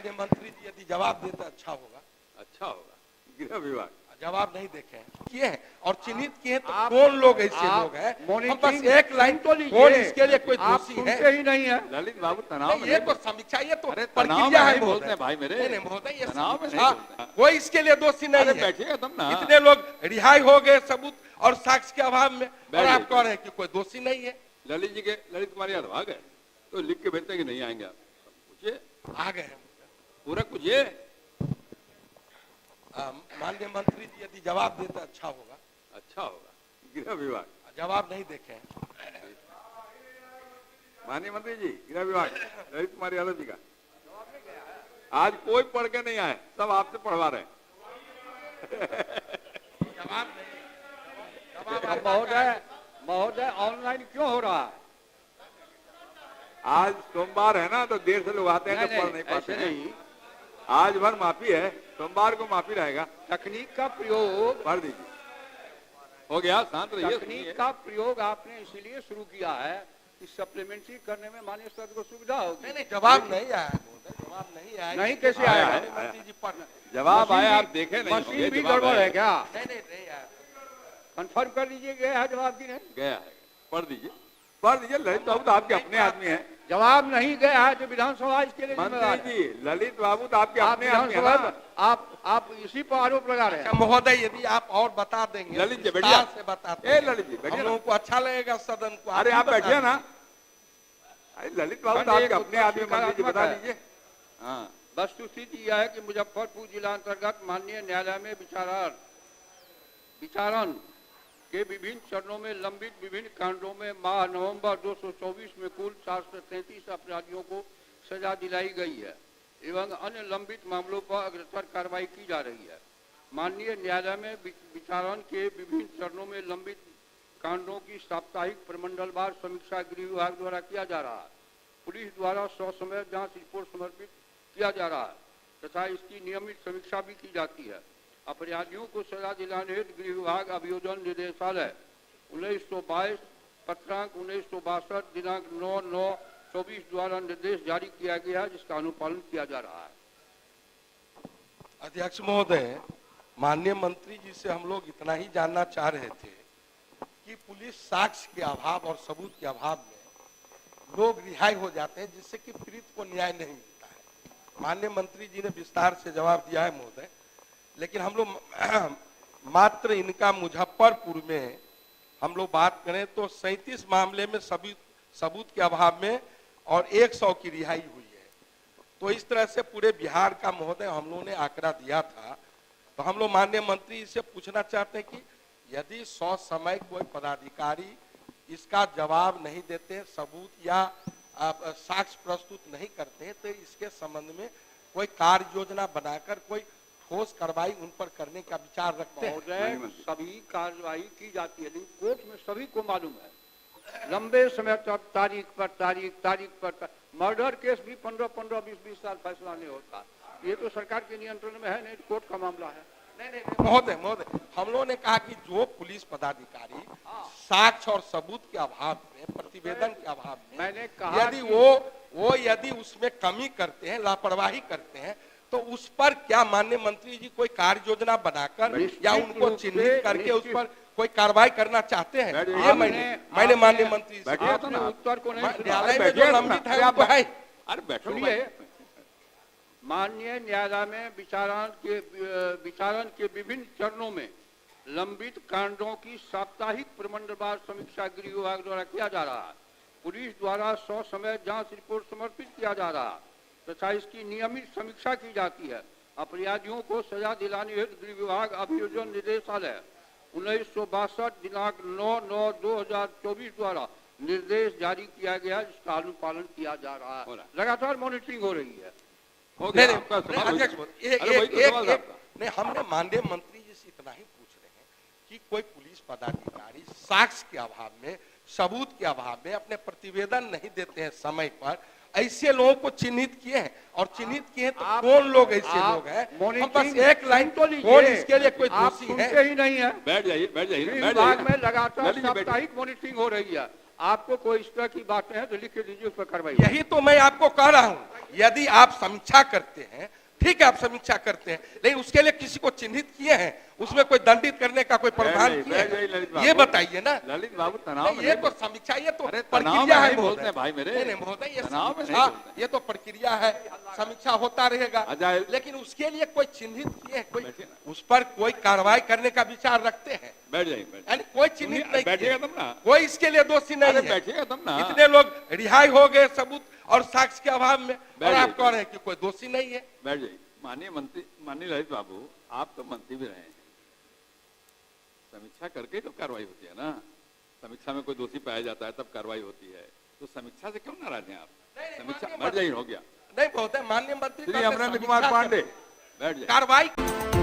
माननीय मंत्री जी यदि जवाब देते अच्छा होगा। अच्छा होगा। गृह विभाग जवाब नहीं देखे हैं, किए हैं और चिन्हित किए हैं, तो कौन लोग ऐसे लोग हैं? हम बस एक लाइन तो लीजिए, कौन इसके लिए कोई आप दोषी है? सुनते ही नहीं है। ललित बाबू तनाव नहीं, में ये नहीं तो समीक्षा, ये तो अरे तनाव में प्रक्रिया है नहीं महोदय। बोलते हैं भाई मेरे। नहीं महोदय, ये तनाव में नहीं समीक्षा, बोलते हैं। कोई इसके लिए दोषी नहीं अरे है। बैठिएगा तुम ना। इतने लोग रिहाई हो गए सबूत और साक्ष्य के अभाव में, और बैठ आप जाइए। कह रहे हैं कि कोई दोषी नहीं है। ललित कुमार यादव आ गए तो लिख के भेजते कि नहीं आएंगे आप? पूछिए, आ गए हैं। पूरा पूछिए। माननीय मंत्री जी यदि जवाब देते अच्छा होगा। अच्छा होगा। गृह विभाग जवाब नहीं देखे हैं। माननीय मंत्री जी, गृह विभाग ललित कुमार यादव जी का आज कोई पढ़ के नहीं आए, सब आपसे पढ़वा रहे हैं। जवाब नहीं। महोदय ऑनलाइन क्यों हो रहा है? आज सोमवार है ना, तो देर से लोग आते हैं तो पढ़ नहीं पाते ऐसे हैं। नहीं, आज भर माफी है, सोमवार को माफी रहेगा। तकनीक का प्रयोग, पढ़ दीजिए। हो गया, शांत रहिए। तकनीक का प्रयोग आपने इसीलिए शुरू किया है कि सप्लीमेंट्री करने में माननीय सर को सुविधा होगी। नहीं, जवाब नहीं आया है महोदय, जवाब नहीं आया। नहीं, कैसे आया है? मंत्री जी पढ़ जवाब आया, आप देखे नहीं मशीन होंगे, भी जवाब गड़बड़ आया। है क्या? नहीं आया। कंफर्म कर लीजिए गया है जवाब की नहीं? गया है, पढ़ दीजिए। ललित बाबू तो आपके अपने आदमी हैं। जवाब नहीं गया है तो विधानसभा इसके लिए जिम्मेदार मंत्री है। जी, ललित बाबू तो आपके आप अपने आदमी हैं विधानसभा ना। आप इसी पर आरोप लगा रहे अच्छा हैं। महोदय, यदि आप और बता देंगे, ललित जी, विस्तार बैठिए। से बताते ए हैं, ललित जी, हम बैठिए लोगों ना। को अच्छा लगेगा, सदन को। अरे ही आप बता बैठिए ना। दीजिए। अरे ललित बाबू तो खंड एक आपके अपने आदमी, उत्तर मंत्री जी बता सकारात्मक दीजिए। हाँ, वस्तुस्थिति यह है कि मुजफ्फरपुर जिला अंतर्गत माननीय न्यायालय में विचारण के विभिन्न चरणों में लंबित विभिन्न कांडों में माह नवंबर 224 में कुल 433 अपराधियों को सजा दिलाई गई है एवं अन्य लंबित मामलों पर अग्रसर कार्रवाई की जा रही है। माननीय न्यायालय में विचारण के विभिन्न चरणों में लंबित कांडों की साप्ताहिक प्रमंडलवार समीक्षा गृह विभाग द्वारा किया जा रहा है। पुलिस द्वारा ससमय जांच रिपोर्ट समर्पित किया जा रहा है तथा इसकी नियमित समीक्षा भी की जाती है। अपराधियों को सजा दिलाने हेतु गृह विभाग अभियोजन निदेशालय 1922 पत्रांक 1962 दिनांक 9/9/24 द्वारा निर्देश जारी किया गया है, जिसका अनुपालन किया जा रहा है। अध्यक्ष महोदय, माननीय मंत्री जी से हम लोग इतना ही जानना चाह रहे थे कि पुलिस साक्ष्य के अभाव और सबूत के अभाव में लोग रिहाई हो जाते हैं, जिससे कि पीड़ित को न्याय नहीं मिलता है। माननीय मंत्री जी ने विस्तार से जवाब दिया है महोदय, लेकिन हम लोग मात्र इनका मुजफ्फरपुर में हम लोग बात करें तो 37 मामले में सबूत के अभाव में और 100 की रिहाई हुई है। तो इस तरह से पूरे बिहार का महोदय हम लोगों ने आंकड़ा दिया था। तो हम लोग माननीय मंत्री से पूछना चाहते हैं कि यदि समय कोई पदाधिकारी इसका जवाब नहीं देते, सबूत या साक्ष्य प्रस्तुत नहीं करते, तो इसके संबंध में कोई कार्य योजना बनाकर कोई ठोस कार्रवाई उन पर करने का विचार रखते हैं। महोदय, सभी कार्रवाई की जाती है, लेकिन कोर्ट में सभी को मालूम है लंबे समय तक तारीख पर मर्डर केस भी 15-15, 20-20 साल फैसला नहीं होता। ये तो सरकार के नियंत्रण में है नहीं, कोर्ट का मामला है। नहीं महोदय, हम लोगों ने कहा कि जो पुलिस पदाधिकारी साक्ष्य और सबूत के अभाव में, प्रतिवेदन के अभाव में, मैंने कहा यदि वो यदि उसमें कमी करते हैं, लापरवाही करते हैं, तो उस पर क्या माननीय मंत्री जी कोई कार्य योजना बनाकर या उनको चिन्हित करके उस पर कोई कार्रवाई करना चाहते हैं? ये मैंने माननीय मंत्री से उत्तर को नहीं न्यायालय में जो लंबित है वो है। अरे बैठो। माननीय न्यायालय में विचारण के विभिन्न चरणों में लंबित कांडों की साप्ताहिक प्रमंडलवार समीक्षा गृह विभाग द्वारा किया जा रहा है। पुलिस द्वारा ससमय जांच रिपोर्ट समर्पित किया जा रहा है तथा इसकी नियमित समीक्षा की जाती है। अपराधियों को सजा दिलाने हेतु गृह विभाग अभियोजन निदेशालय 1962 दिनांक 9/9/2024 द्वारा निर्देश जारी किया गया, जिसका अनुपालन किया जा रहा है। लगातार मॉनिटरिंग हो रही है। नहीं, हमने माननीय मंत्री जी से इतना ही पूछ रहे हैं कि कोई पुलिस पदाधिकारी साक्ष्य के अभाव में, सबूत के अभाव में अपने प्रतिवेदन नहीं देते हैं समय पर, ऐसे लोगों को चिन्हित किए हैं और चिन्हित किए हैं तो कौन लोग ऐसे लोग हैं? हम बस एक लाइन तो लीजिए, कौन इसके लिए कोई आप दोषी सुनते है? ही नहीं है। बैठ जाइए, बैठ जाइए। विभाग में लगातार साप्ताहिक मॉनिटरिंग हो रही है। आपको कोई इस तरह की बातें हैं तो लिख के दीजिए, उस पर कार्रवाई। यही तो मैं आपको कह रहा हूँ, यदि आप समीक्षा करते हैं, ठीक है, आप समीक्षा करते हैं, लेकिन उसके लिए किसी को चिन्हित किए हैं, उसमें कोई दंडित करने का कोई प्रावधान किए हैं? ये बताइए ना। ललित बाबू तनाव में ये तो समीक्षा, ये तो अरे तनाव में प्रक्रिया है नहीं बोलते महोदय। हैं भाई मेरे। नहीं महोदय, ये तनाव में नहीं समीक्षा, बोलते हैं। ये तो प्रक्रिया है, समीक्षा होता रहेगा, अजाइल। लेकिन उसके लिए कोई चिन्हित किए हैं, कोई बैठिए ना। उस पर कोई कार्रवाई करने का विचार रखते हैं? बैठ जाइए, बैठ यानी कोई चिन्हित नहीं बैठिएगा किए। तब ना। कोई इसके लिए दोषी नहीं अरे है। बैठिएगा तब ना। इतने लोग रिहाई हो गए सबूत और साक्ष्य के अभाव में, और बैठ आप जाइए। कह रहे हैं कि कोई दोषी नहीं है। बैठ जाइए। माननीय मंत्री, माननीय ललित बाबू, आप तो मंत्री भी रहे हैं, समीक्षा करके तो कार्रवाई होती है ना। समीक्षा में कोई दोषी पाया जाता है तब कार्रवाई होती है, तो समीक्षा से क्यों नाराज हैं आप? समीक्षा बैठ जाइए, हो गया। नहीं महोदय, माननीय मंत्री श्री कहते हैं अमरेंद्र समीक्षा कुमार पांडे, करें। बैठ जाइए। कार्रवाई